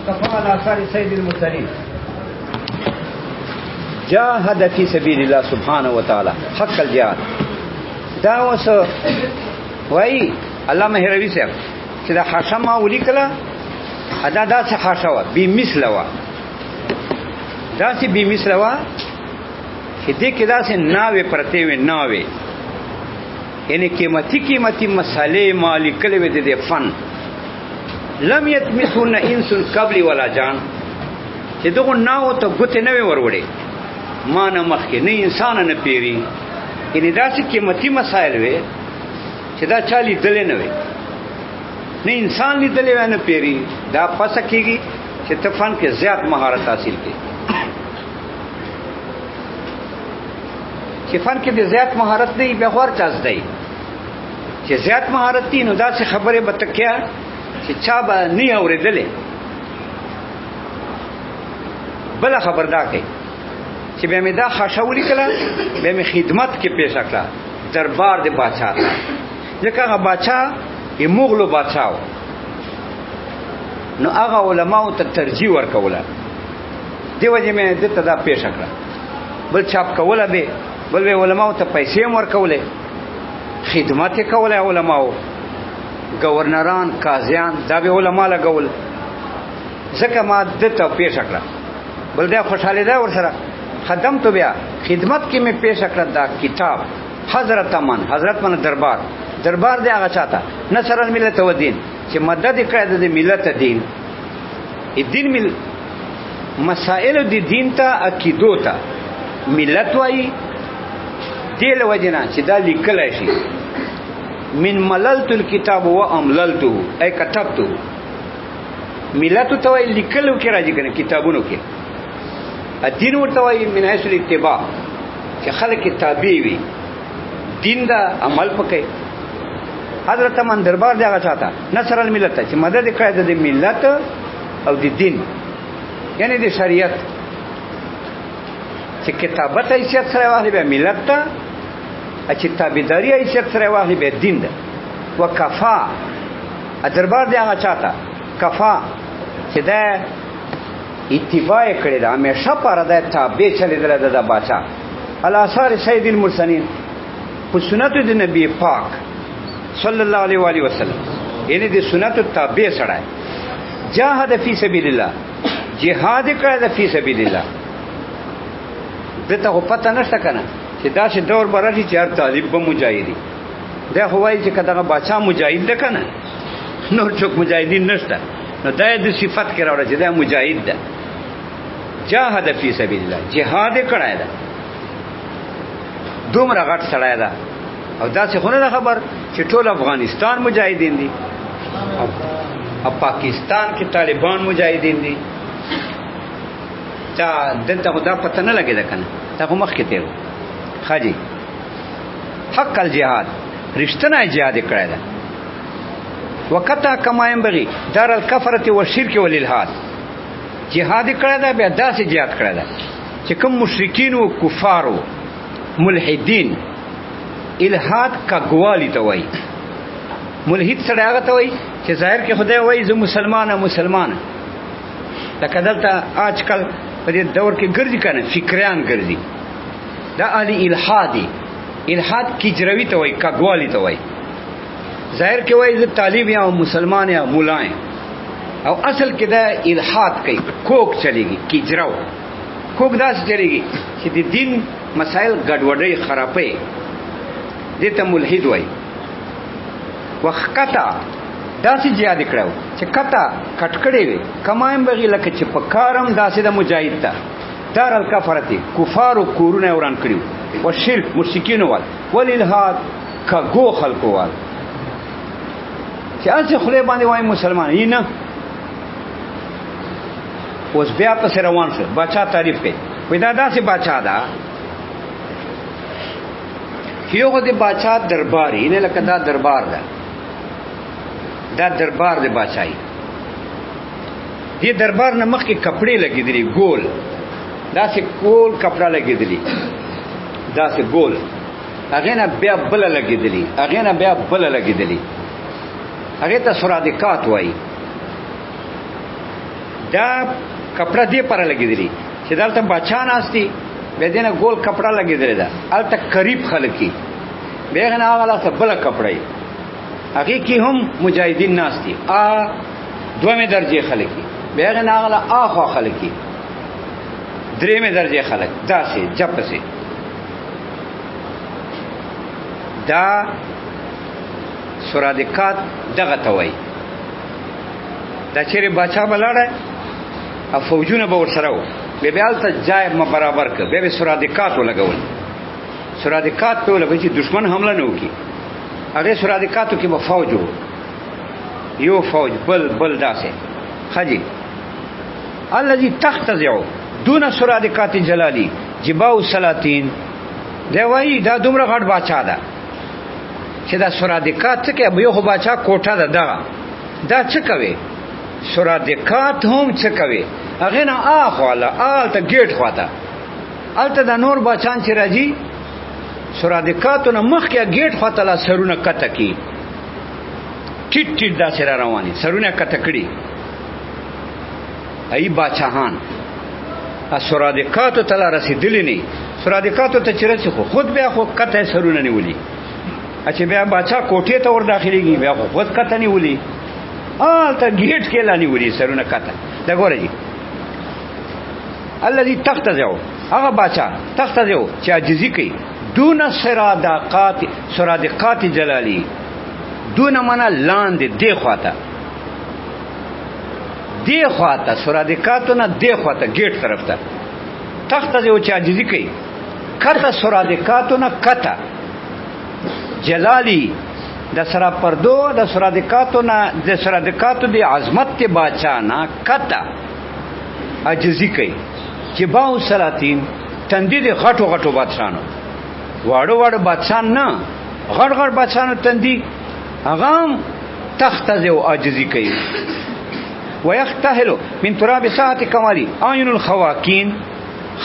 المصطفى على آثار سيد المرسلين جاهد في سبيل الله سبحانه وتعالى حق الجهاد. دا اوس وای علامه هروي صاحب چې دا حاشا ما ولیکله ادا داسې حاشا وه بې مثله وه، داسې بې مثله وه چې دې کې داسې ناوې پرتې وې، ناوې یعنی قیمتي مسالې ما لیکلې وې د دې فن. لم یتمسهن انس قبل ولا جان، چې دغو ناوو ته ګوتې نه وې وروړې ما نه مخکې، نه انسان نه پیري، یعنی داسې قیمتي مسایل وې چې دا چا لیدلې نه وې، نه انسان لیدلې وې نه پیري. دا پسه کېږي چې ته فن کې زیات مهارت حاصل کړې، چې فن کې د زیات مهارت دی بیا غوړ چاز دی چې زیات مهارت دی، نو داسې خبرې به تکیا چې چا به نه اورېدلې. بله خبر دا کوي چې بیا مې دا حاشا ولیکله، بیا مې خدمت کې پیشه کړه دربار د باچا ته، ځکه هغه باچا یې مغلو باچا و، نو هغه علماو ته ترجیح ورکوله، دې وجې مې دې ته دا پیشه کړه. بل چاپ کوله به، بل به علماو ته پیسې هم ورکولې، خدمت یې کولی علماو، گورنران قاضیان دا به علما لګول، ځکه ما ده ته پیشه کړه. بل دا خوشحالي ده ورسره خدم تو بیا خدمت کې مې پیشه کړه دا کتاب حضرت من دربار دی هغه چاته نصر الملت و دین، چې مدد کړی د ملت دین، دین مسائل د دین ته عقیدو ته ملت وایي. دې له وجې نه چې دا لیکلی شي من مللت الكتاب و امللته ای کتبته، ملت ته وایي لیکلو کې راځي کنه کتابونو کې، دین ورته وایي من حیث الاتباع چې خلک تابع وي، دین دا عمل پکې. حضرت من دربار دی هغه چاته نصر الملت چې مدد کړی د ملت او د دین یعنی د شریعت، چې کتابت حیثیت سره واخلي بیا ملت ته، چې تابعداري حیثیت سره واخلي بیا دین ده. وکفا دربار دی هغه چاته کفا چې دا اتباع کړی ده، همیشه پاره ده تابع چلیدلی ده د باچا علی آثار سید المرسلین، په سنتو د نبی پاک صلی الله علیه و آله وسلم، یعنی د سنتو تابع سړی. جاهد فی سبیل الله، جهاد کړی ده فی سبیل الله. دته خو پته نشته کنه چې داسې دور به راشي چې هر طالب به مجاهدي، دا خو وایي چې که دغه باچا مجاهد ده کنه نور څوک مجاهدین نشته، نو دا یې د صفت کې راوړه چې دا مجاهد ده. جاهد فی سبیل الله، جهاد یې کړی ده، دومره غټ سړی ده. او داسې خو نه ده خبر چې ټول افغانستان مجاهدین دي او پاکستان کې طالبان مجاهدین دي، دا دلته خو دا پته نه لګېده کنه، دا خو مخکې تېر و. ښه جي حق الجهاد، رښتنی جهاد یې کړی ده. وقطع کما ینبغي دار الکفرة والشرک والالحاد، جهاد یې کړی ده، بیا داسې جهاد کړی ده چې کوم مشرکین و کفار و ملحدین، الحاد کږوالی ته وایي. ملحد سړی هغه ته وایي چې ظاهر کې خدای وایي زه مسلمان، لکه دلته آجکل په دې دور کې ګرځي کنه فکریان ګرځي، دا اهل الحادي، الحاد کجروي ته وایي، کږوالی ته وایي. ظاهر کې وایي زه طالب یم او مسلمان یم مولا یم، او اصل کې دا الحاد کوي، کوک چلیږي، کجرو کوک داسې چلیږي چې د دین مسائل ګډوډۍ خرابوي، دې ته ملحد وایي. وقطع داسې جهاد کړو چې کته کټکړې وي کما ینبغي، لکه چې په کارم داسې د مجاهد ته دار الکفرة کفارو کورونه وران کړي، و شرک مشرکینو وال، والالحاد کږو خلکو وال، چې هسې خولې باندې وایي مسلمان یې نه. اوس بیا پسې روان شو، باچا تعریف کوي، وایي دا داسې باچا ده چې یو خو د باچا دربار یې نه، لکه دا دربار ده، دا دربار د باچایي، دې دربار نه مخکې کپړې لګېدلي ګول، داسې ګول کپړه لګېدلي، داسې ګول، هغې نه بیا بله لګېدلي، هغې نه بیا بله لګېدلي، هغې ته سرادقات وایي. دا کپڑا دې پر لګېدلی چې دلته بچا ناستي بیا دې نه ګول کپڑا لګېدلی ده هلته قریب خلک دي بیا هغه نه هغه لاسه بله کپړه یي هغې کې هم مجاهدین ناست دي دومې درجې خلک دي بیا هغې نه هغه له اخوا خلک دي درېمې درجې خلک داسې جپسې دا سرادقات دغه ته وایي دا چیرې باچا به لاړی او فوجونه به ورسره وو بیا هلته ځای برابر کړ بیا به سرادقات ولګول سرادقات په ولګوي چې دشمن حمله نه وکړي هغې سرادقاتو کې به فوج و یو فوج بل داسې خجي الذي تختزع دون سرادقات جلالی جباو سلاطین دی وایي دا دومره غټ باچا ده چې دا سرادقات څه کوي یو خو باچا کوټه ده دغه دا څه کوي سرادقات هم څه کوي هغې نه اخواله هلته ګیټ خواته هلته د نور باچان چې راځي سرادقاتو نه مخکې ګیټ خواته لا سرونه کته کي ټیټ ټیټ داسې را روانې سرونه کته کړي ای باچاهان سرادقاتو ته لا رسېدلي نه سرادقاتو ته چې رسي خو خود بیا خو کته سرونه نیولي چې بیا باچا کوټې ته ور داخلېږي بیا خو خود کته نیولي هلته ګیټ کې لا نیولي سرونه کته دا ګوره جي الذي تختزع هغه باچا تختزع چې عاجزي کوي دون سرادقات جلالی دون منا لاندې دی خواته سرادقاتو نه دی خواته ګیټ طرف ته تخته یو چې عاجزي کوي کته سرادقاتو نه کته جلالی د سرا پردو د سرادقاتو نه د سرادقاتو دی عظمت ته باچا نه کته عاجزي کوي چې باو سلاطین تندې د غټو بادشاہانو واړو بادشاہان نه غړ بادشاہانو تندې هغه هم تختزع او عاجزي کوي ويختهل من تراب ساعة کمالی عین الخواکین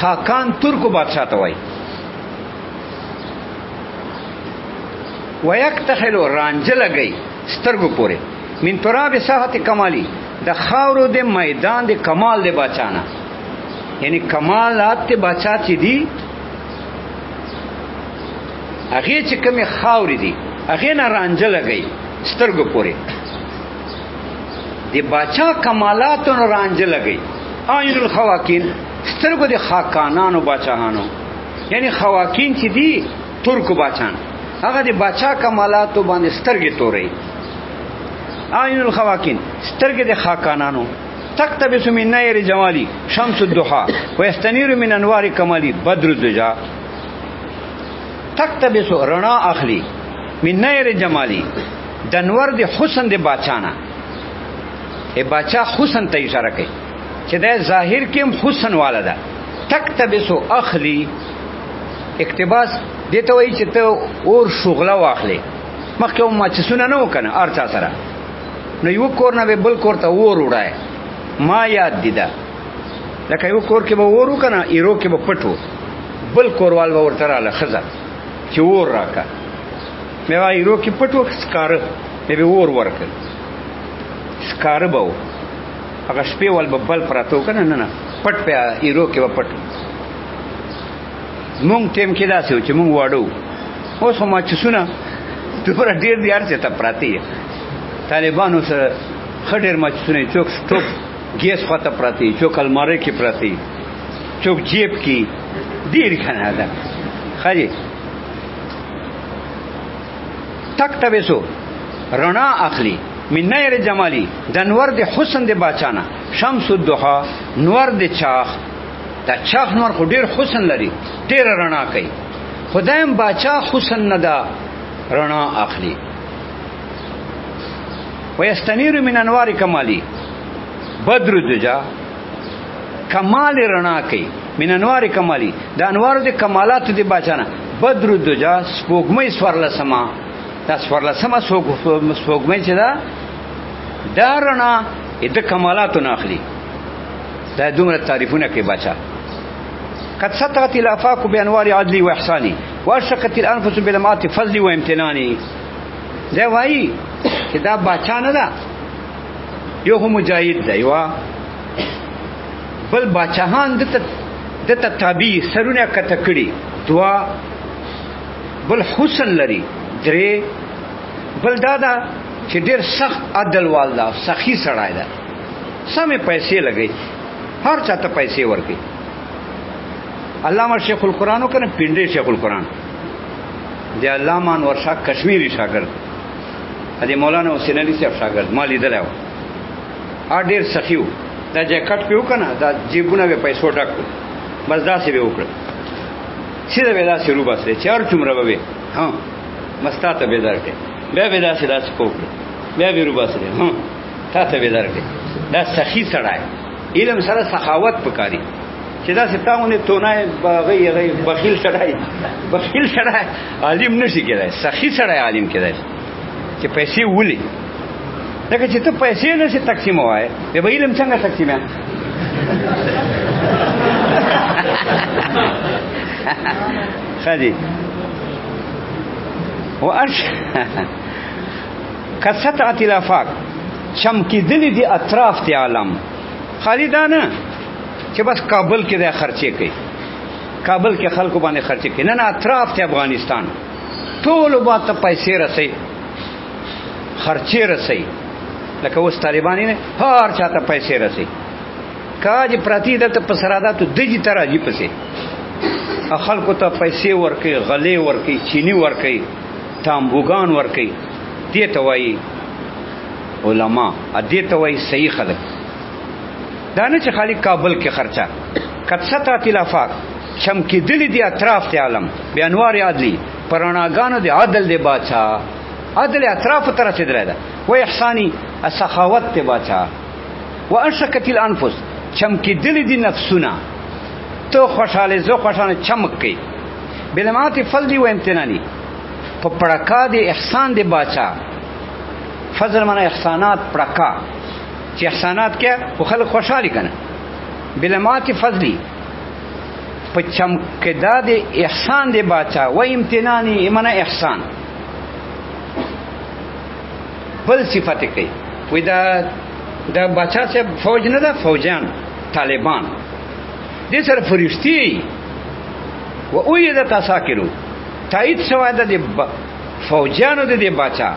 خاکان ترکو بادشاہ ته وایي ويختهل رانجه لګي سترګو پورې من تراب ساعة کمالی د خاورو د میدان د کمال د بادشاہانه یعنی کمالات د بادشاہ چې دي هغې چې کومې خاورې دي هغې نه رانجه لګوي سترګو پورې د باچا کمالاتو نه رانجه لګوي عین الخواکین سترګو د خاکانانو باچاهانو یعنی خواکین چې دي ترکو باچان هغه د باچا کمالاتو باندې سترګې توري عین الخواکین سترګې د خاکانانو تقتبس من نیر جمالی شمس الضحى ويستنير من انوار کمالی بدر الدجا تقتبس رڼا اخلي من نیر جمالی د انور د حسن د باچانا ای باچا حسن ته اشاره کوي چې د ظاهر کې حسن والا ده تقتبس اخلي اقتباس دته وایي چې ته اور شغله واخلې مخکې ما چې سونه نه وکنه ارچا سره نو یو کور نه بل کور ته اور وړای ما یاد دي دا لکه یو کور کې به اور وکنه ایرو کې به پټو بل کوروال به ورته راله ښځه چې اور راکړه مې وایي ایرو کې پټو سکاره مې به اور ورکړ سکاره به و هغه شپې ول به بل پراته و که نه پټ په ایرو کې به پټ مونږ ټیم کې داسې و چې مونږ واړه و اوس خو ماچسونه دومره ډېر دي هر څه ته پراته یې طالبانو سره ښه ډېر ماچسونه یې څوک سټوپ ګیس خواته پراته یې څوک المارۍ کې پراته یې څوک جیب کې ډېر که نه ده ښه دی تقتبسو رڼا اخلي من نیر جمالی د نور د حسن د باچانا شمس الضحى نور د چاخ دا چاخ نور خو ډیر حسن لري ډیر رڼا کوي خدایم باچا حسن نه دا رڼا اخلي ويستنير من انوار کمالی بدر الدجا کمال رڼا کوي من انوار کمالی د انوار د کمالات د باچانا بدر الدجا سپوږمۍ سورلسمه دا سورلسمه سپوږمۍ چې دا رڼا د کمالاتو نه اخلي دا دومره تعریفونه کوي باچا قد سطرت الافاق بانوار عدلی و احسانی واشرقت الانفس بلمعات فضلی و امتنانی دا وایي چې دا باچا نه ده یو خو مجاهد ده یوه بل باچاهان دته تابع سرونه کته کړي دوا بل حسن لري درې بل دادا چې ډېر سخت عدل والدا سخی سړای دا سمې پیسې لګي هر چاته پیسې ورکي علامه شیخ القرآن کنه پنډې شیخ القرآن دی علامه انور شاه کشمیری شاګرد ادي مولانا حسین علي صاحب شاګرد ما لیدل او ډېر سخیو دا جاکټ پیو کنه دا جیبونه به پیسو ډک بس دا سی به وکړه سیده به دا سی رو باسه چار چمره به ها مستا ته به درته بیا به دا سی دا کوکړه بیا به رو باسه ها تا ته به درته دا سخی سړای علم سره سخاوت پکاري چې دا ستاونه تونه باغی بخیل سړای عالم نشي کېدای سخی سړای عالم کېدای چې پیسې ولي لکه چې ته پیسې نشي تقسیم وای به علم څنګه تقسیمه خدي وارش کثرت الافاق چمکی دلی دی اطراف تی عالم خالی دا نه چې بس کابل کې د خرچې کوي کابل کې خلکو باندې خرچې کوي نه اطراف تی افغانستان ټول باندې پیسې رسي خرچې رسي لکه اوس طالبانی نه هر چاته پیسې رسي کاج پرتی دته پسرادا ته دجی تراجی پسې خلکو ته پیسې ورکي غلې ورکي چینی ورکي تامبوغان ورکي دې ته وایي علما دې ته وایي صحیح خلک دا نه چې خالی کابل کې خرچه کثرت الافاق چمکی دلی دی اطراف ته عالم بیانوار عدلی پراناګانو دی عدل دی باچا عدل اطراف ته رسیدل دا و احسانی السخاوت ته باچا واشکت الانفس چمکی دلی دی نفسونه تو خوشاله زو خوشاله چمک کی بلمات فضل و امتنانی په پړکا دی احسان دی باچا فضل معنا احسانات پړکا چې احسانات کې خو خلک خوشالي کنه بلمات فضلی په چمکدا دی احسان دی باچا و امتنانی معنا احسان بل صفت کوي وې دا باچا سے فوج نه ده فوجان طالبان دې سره فرشتي و اوې د تاساکرو تایید شوی ده د فوجانو د دې باچا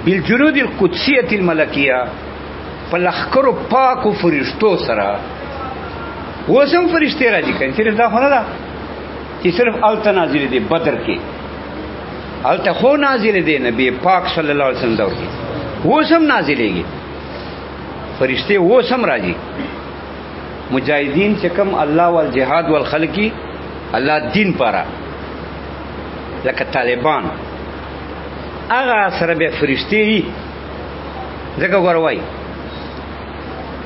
بالجنود القدسیه الملکیه په لخرو پاکو فرشتو سره وسم فرشتي راځي کله چې دا خونه ده چې صرف الته نازل دي بدر کې الته خو نازل دي نبی پاک صلی الله علیه وسلم دور کې وسم نازلېږي فرشتي وسم راځي مجاهدین چې کوم الله والجهاد والخلقی الله دین پاره لکه طالبان هغه سره به فرشتي زګه ګوروي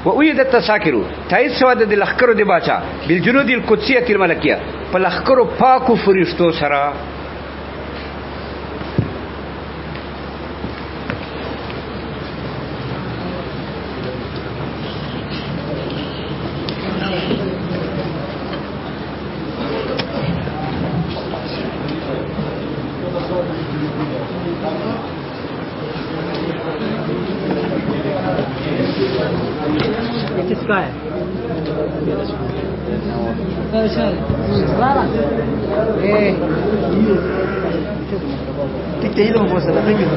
و اوید التساکرو تایید سواد د لخرو دی باچا بالجنود القدسیه الملکیه په لخرو پاکو فرشتو سره किसका है ठीक है ये लोग बहुत सारा थैंक यू